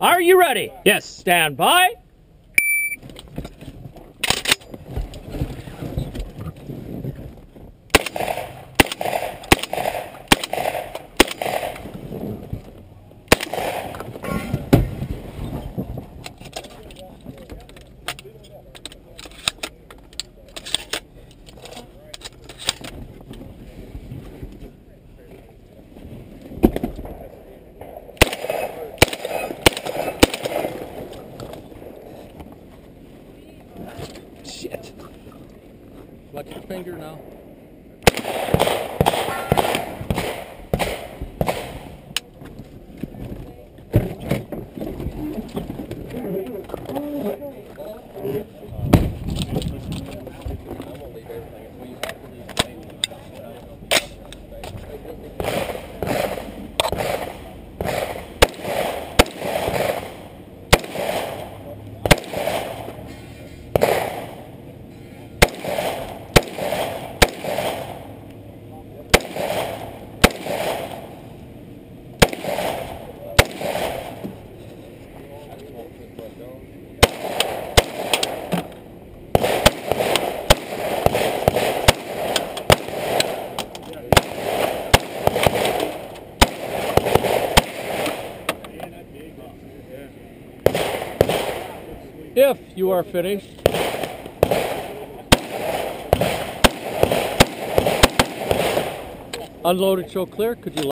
Are you ready? Yes. Stand by. Shit. Watch your finger now. If you are finished, unloaded, show clear, could you